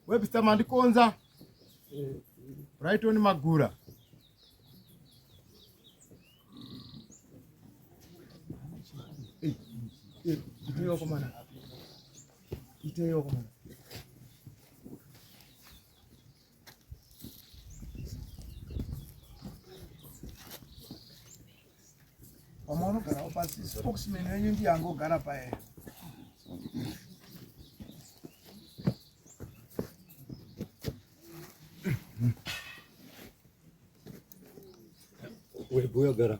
Webster Mandikonza. Brighton Magura. Iteyo komana. Iteyo komana. Pamono gara pasi spokesman wenyu ndiye angogara paye. Webuya gara.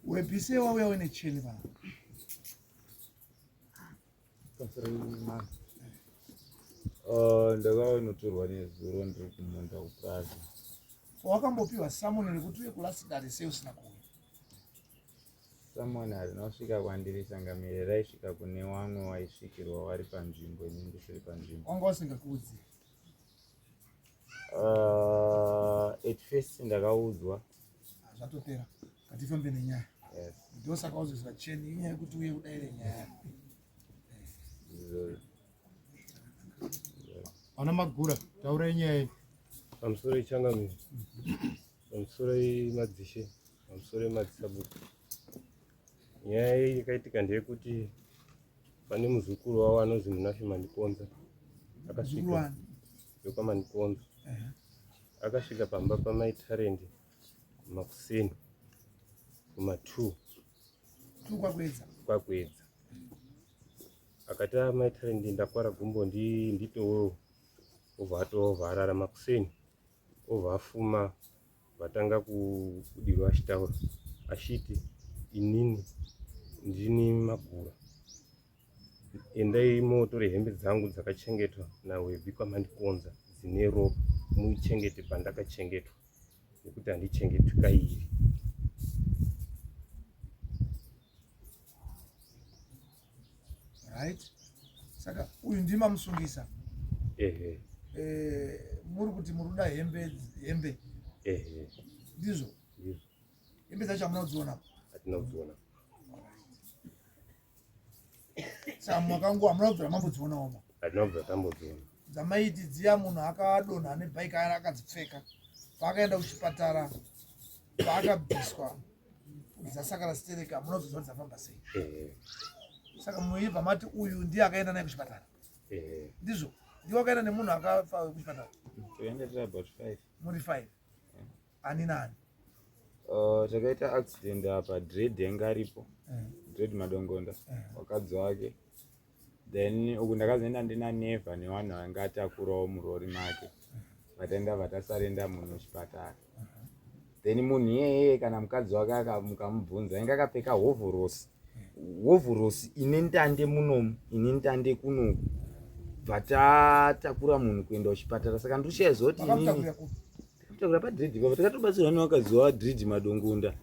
Webise wawe wene chini ba. Ndakawa notorwa nezuro ndiri kumunda ukazi. Wakambopiwa Samuel nekuti uye kulasidari sei usina kuuya. Samuel arinosvika kwandiri sangamire raisvika kune wamwe waisvikirwa wari panzvimbo inenge isiri panzvimbo. Wanga usingakuudzi. At first ndakaudzwa. Zvatopera. Katifambe nenyaya. Yes. Ndosaka uzozwa cheni inyaya yekuti uye udaire nyaya. Ana Magura, taura nyaya. Pamusoro ichangamire. Pamusoro madzishe. Pamusoro madzisabuku. Nyaya iyi yakaitika ndeyekuti pane muzukuru wavo anonzi Munafi Mandikonza. Akasvika Mandikonza. Akasvika pamba paMai Talent Makuseni kuma2 kwakwedza. Akati Mai Talent ndakwara gumbo nditowo obva atovharara Makuseni obva afuma vatanga kudirwa achitaura achiti inini ndini Magura, endai motore hembe dzangu dzakachengetwa naWebby kwaMandikonza dzine ropa muichengete pandakachengetwa nekuti handichengetwi kairi. Right? Saka uyu ndima musungisa. Muri kuti muruda hembe. Ndizvo. Hembe dzacho hamunodziona. Hatina kudziona. Saka makangu hamunobvira mambodzionawo. Hatina kubvira tambodziona. Dzamaiti dziya munhu akadonha nebhaiki akadzipfeka. Paakaenda kuchipatara paakabviswa dzasakara stereka munozoziva kuti dzafamba sei. Saka muibva mati uyu ndiye akaenda naye kuchipatara. Ndizvo. Ndiwe wakaenda nemunhu akafa kuchipatara. Toenda about 5. Muri 5. Ani nani? Takaita accident apa Dread yanga aripo. Dread Madongonda. Wakadzi wake. Then uku ndakazoenda ndina Neva nevanhu vanga atakurawo murori make. Vataenda vatasarenda munhu kuchipatara. Then munhu iyeye kana mukadzi wake akamukamubvunza ainge akapfeka hovhorosi ine ndande munomu ine ndande kunoku. Vatatakura munhu kuenda kuchipatara. Saka ndochaiziva kuti inini takura paDread ipapo takatobatsirwa nevakadzi waDread Madongonda.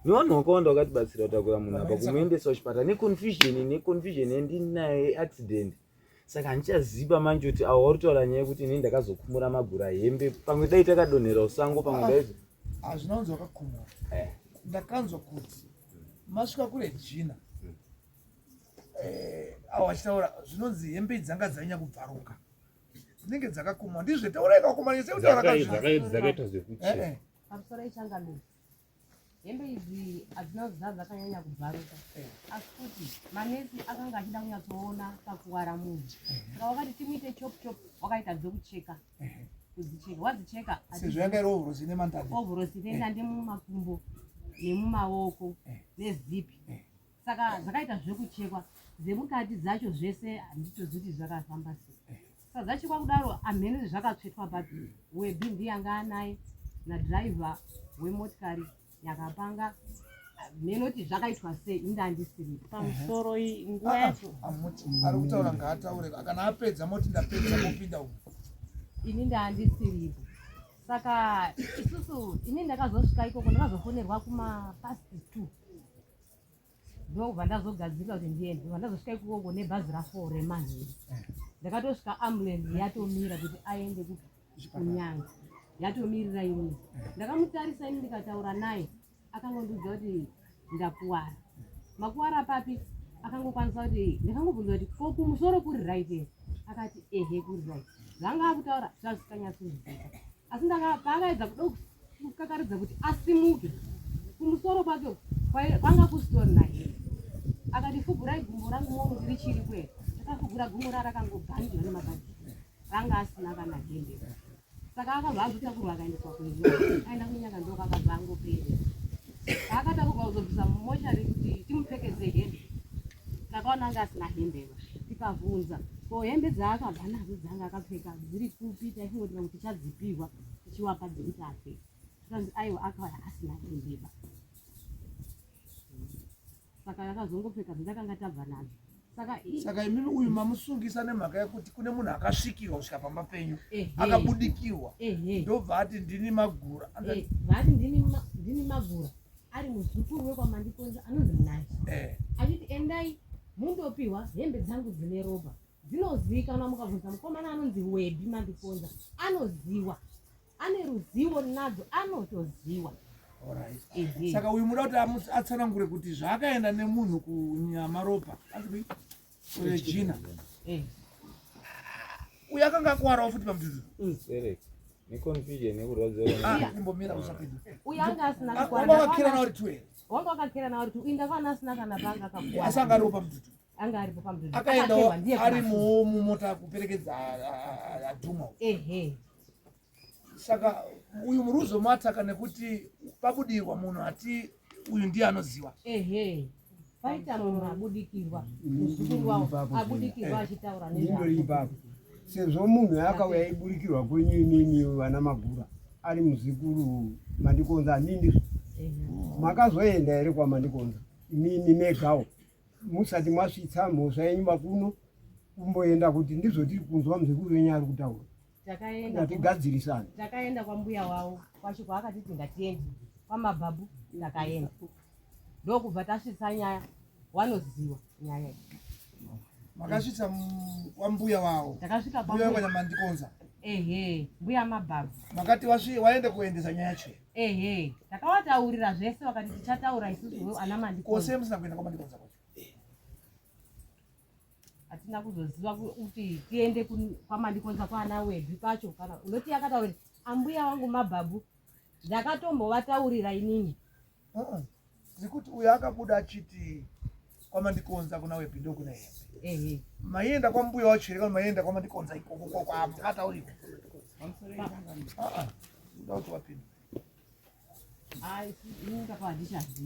Nevanhu vakawanda vakatibatsira kutakura munhu apa kumuendesa kuchipatara neconfusion yandinayo accident. Saka handichaziva manje kuti avo vari kutaura nyaya yekuti inini ndakazokumura Magura hembe pamwe dai takadonhera usango pamwe dai. Hazvina kunzi wakakumura. Ndakanzwa kuti masvika kuRegina avo vachitaura zvinonzi hembe dzanga dzanyanya kubvaruka. Dzinenge dzakakumwa. Ndizvo tauraika kukumanisa kuti dzakaita zvekucheka. Pamusoro ichangamire. Hembe idzi hadzina kuzara dzakanyanya kubvaruka. Asi kuti manesi akanga achida kunyatsoona pakuwara munhu. Saka wakati timuite chop wakaita dzekucheka. Kudzicheka. Wadzicheka. Sezvo yanga iri hovhorosi ine mandande. Hovhorosi ine ndande mumakumbo nemumaoko nezipi. Saka dzakaita zvekuchekwa. Dzemukati dzacho zvese handitozivi zvakafamba sei. Saka dzachekwa kudaro amhene zvakatsvetwa papi. Webby ndiye anga anaye nadhiraivha wemotikari yakapanga menoti zvakaitwa sei indandisiri. Pamusoro nguva yacho ari kutaura ngaataure kana apedza moti ndapedza mopinda umu. Ini ndandisiripo. Saka isusu ini ndakazosvika ikoko ndakazofonerwa kuma past 2. ndokubva ndazogadzirira kuti ndiende ndobva ndazosvika ikoko nebhazi ra4 remanhiri ndakatosvika ambulensi yatomira kuti aende kunyanga yatomirira imwe ndakamutarisa ini ndikataura naye akangondiudza kuti ndakuwara makuwara papi akangokwanisa kuti ndakangobvunza kuti ko kumusoro kuri right here akati ehe kuri right zvanga akutaura zvazvisikanyatsozidzika asi paakaedza kuda kukakaridza kuti asimuke kumusoro kwake kwanga kusitori naye akati fugurai gumbo rangu mono riri chiri kwere akafugura gumbo rakangogandwa nemabhazi ranga asina kana hembe saka akabva azvitakurwa akaendeswa kunyika aenda kunyika ndoko akabva angopera paakatakurwa kuzobvisa mumoshari kuti timupfekedze hembe takaona anga asina hembeva tikabvunza ko hembe dzaakabva nadzo dzanga akapfeka dziri kupi taifungotina kuti tichadzipirwa tichiwapa dzekuti apfeke tikanzi aiwa akauya asina hembeva saka akazongopfeka dzakanga tabva nadzo saka imimi uyu mamusungisa nemhaka yekuti kune munhu akasvikirwa kusvika pamba penyu akabudikirwa ndobva ati ndini magura vati ndini magura ari muzukuru wekwamandikonza anonzi Nashi achiti endai mundopiwa hembe dzangu dzine ropa dzinozivikanwa mukabvunza mukomana anonzi Webi Mandikonza anoziwa ane ruzivo nadzo anotoziwa. Saka uyu muda kuti atsanangure kuti zvakaenda nemunhu kunyama ropa Regina uyu akanga akuwarawo futi pamututu neconfusion nekurwadza imbomira usapinda uyu anga asina wanga wakakira nauri tuwe wanga wakakira nauri tu inda kana asina kana panga kakuwa asanga ari pamututu anga ari pamututu akaenda ari mumota kuperekedza adhuma saka uyu muruzo mataka nekuti pabudirwa munhu ati uyu ndiye anoziva paita munhu abudikirwa muzukuru wawo abudikirwa achitaura nezvaipapo sezvo munhu yakauya iburikirwa kwenyu imimi vana Magura ari muzukuru Mandikonza nini makazoenda here kwaMandikonza imimi megawo musati mwasvitsa mhosva yenyu makuno kumboenda kuti ndizvo tiri kunzwa muzukuru wenyu ari kutaura takaenda takaenda kwambuya wawo kwasvika akatiti ngatiende kwamabhabhu ndakaenda ndokubva tasvitsa nyaya wanoziva nyaya makasvitsa kwambuya wawo takasvika mbuya kwaMandikonza mbuya mabhabhu makati waende kuendesa nyaya chwe takavataurira zvese vakati tichataura isusu ana Mandikonza kose musina kuenda kwaMandikonza kwacho hatina kuzoziva kuti tiende kwaMandikonza kwaana Webi kwacho kana unoti akataura ambuya wangu mabhabhu ndakatombovataurira inini zikuti uyu akabuda achiti kwaMandikonza kuna Webi ndo kuna hembe maienda kwambuya wacho here kana maienda kwaMandikonza ikoko kwaamukataurika ndauti wapinda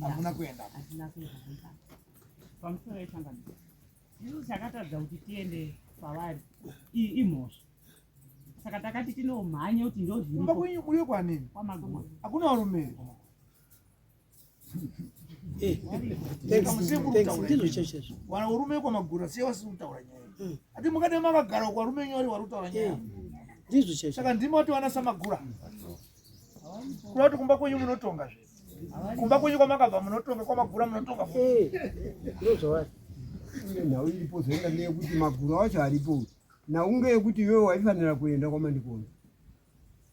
hakuna kuenda pamusoro yechanganyika isu chakatadza kuti tiende kwavari imhosva saka takati tinomhanya kuti kumba kwenyu muriyo kwanini kwamaguma hakuna varume wana urume kwaMagura siye wasiri kutaura nyaya ati mukade makagara kwarume nyori wari kutaura nyaya saka ndima kuti wana saMagura kuda kuti kumba kwenyu munotonga zve kumba kwenyu kwamakabva munotonga kwaMagura munotonga nhau iripo zoenda neyekuti Magura wacho aripo naunge yekuti iwewe waifanira kuenda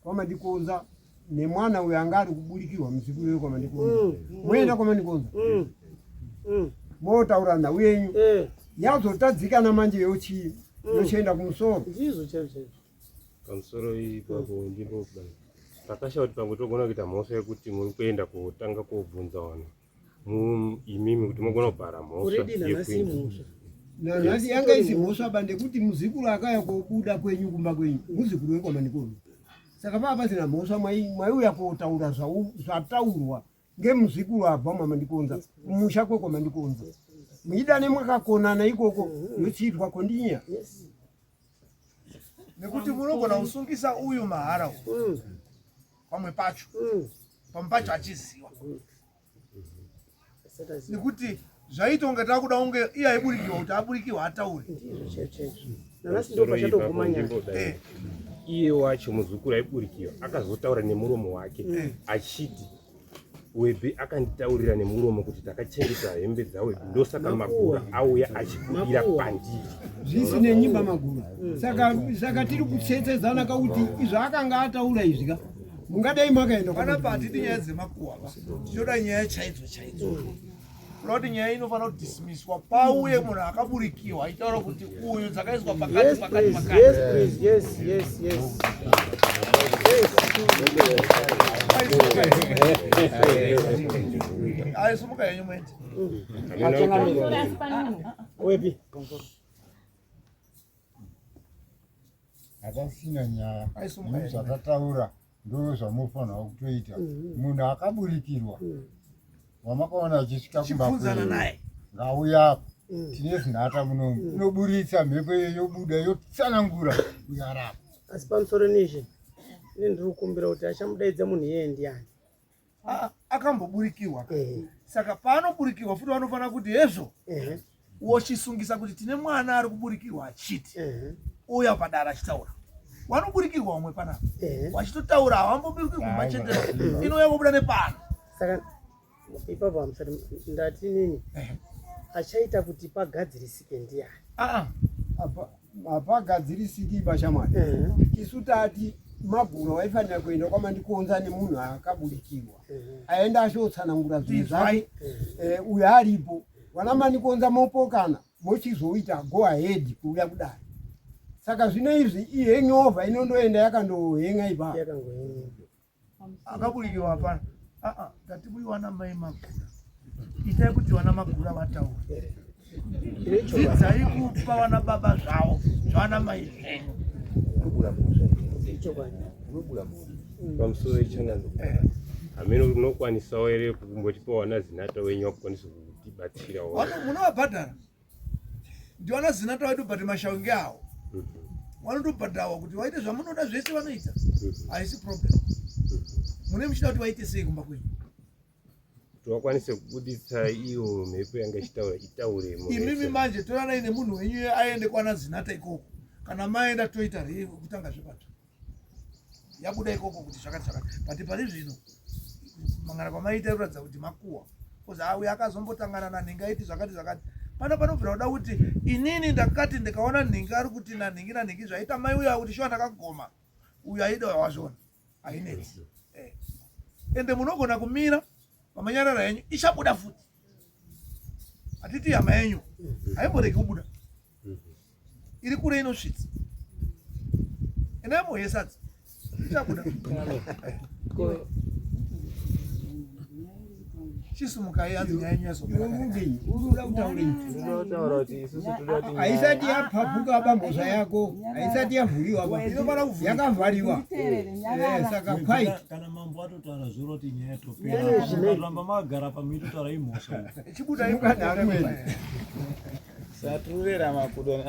kwaMandikonza nemwana uyo anga ari kuburikirwa muzukuru wewe kwaMandikonza moenda kwaMandikonza motaura nhau yenyu yazotadzikana manje yochii yochienda kumusoro pamusoro ipapo ndipo takasha kuti pamwe togona kuita mhosva yekuti muri kuenda kotanga kobvunza vanhu imimi kuti mugona kubhara mhosva nanhasi yanga isi mhosva bande kuti muzukuru akaya kobuda kwenyu kumba kwenyu muzukuru wekwaMandikonza saka pava pasina mhosva mwaiuya kotaura zvataurwa ngemuzukuru abva mwaMandikonza kumusha kwekwaMandikonza muidane mwakakonana ikoko yochiitwa kondinya nekuti munogona kusungisa uyu mahara pamwe pacho pamwe pacho achiziva nekuti zvaita unge takuda unge iye aiburikiwa kuti aburikiwa ataure iye wacho muzukuru aiburikiwa akazotaura nemuromo wake achiti Webbe akanditaurira nemuromo kuti takachengeta hembe dzaWebbe, ndosaka magura auya achibudira pandiri. Zvisine nyimba magura. Saka tiri kutsetsedzana kuti izvo akanga ataura izvi mungadai makaenda panapa hatidi nyaya dzemakuwa tinoda nyaya chaidzo. Lodi nyaya inofana kudismisswa pauye munhu akaburikiwa aitaura kuti uyu dzakaiswa pakati. Aisimuka yenyu mwete. Webbe. Akasina nyaya zvakataura ndo zvamufanira kutoita. Munhu akaburikirwa wamakaona achisvika Chibvunzana naye. ngauya tine zinhata munomu inoburitsa mhepo yobuda yotsanangura kuyarapa. Asi pamusoro nezvi ndiri kukumbira kuti achamudaidza munhu iyeye ndiani. Akamboburikiwa. Saka paanoburikirwa futi vanofanira kuti hezvo wochisungisa kuti tine mwana ari kuburikirwa achiti uya padara achitaura. Wanoburikirwa umwe panapa wachitotaura hawamboburikirwa kumachendera inouya kubuda nepano. Saka ipapo hamusati ndati nini achaita kuti pagadzirisike ndiani. Hapagadzirisiki bashamwari. Isu tati magura waifanira kuenda kwamandikonza nemunhu akaburikirwa aenda achotsanangura zvinhu zvake uyo aripo vana mandikonza mopokana mochizoita go ahead kuuya kudai. Saka zvino izvi ihengovha inondoenda yakandohenga ipapo. Akaburikiwa hapana. Ngatibuyi wana mai magura. Itai kuti wana magura vataure. Dzidzai kupa wana baba zvavo zvawana mai zvenyu. Pamusoro ichanando hameno unokwanisawo here kumbotipa wana zinhata wenyu wakukwanisa kutibatsirawo. Munovabhadhara ndiwana zinhata wedu bhati mashauki awo vanotobhadhawa kuti waite zvamunoda zvese vanoita. Haisi problem. Mune muchida kuti waite sei kumba kwenyu? Kuti wakwanise kubuditsa iyo mhepo yanga ichitaura itaure. Imimi manje toranai nemunhu wenyu aende kwana zinhata ikoko. Kana maenda toita rei kutanga zvepato. Yabuda ikoko kuti zvakati. But pari zvino mangana kwamaita kuratidza kuti makuwa. Koza auya akazombotangana nanhenga iti zvakati. Pana panobvira kuda kuti inini ndakati ndikaona nhenga ari kuti nanhengi zvaita mai uya kuti shuwa ndakagoma. Uyu aida wazvona. Ainetsi. Ende munogona kumira pamanyarara yenyu ichabuda futi. Hatiti hama yenyu haimboreki kubuda. Iri kure inosvitsa. Endai moyesadza. Ichabuda. Chisumukai anzi nyaya yenyu yazopera. Uruda kutaura haisati yaphapuka bamboza yako haisati yavhuriwa yakavhariwa. Saka kwai kana mambo atotaura zviro kuti nyaya yatopera ramba magara pamitotaura imhosva ichibuda ikadaro. Saturera makudo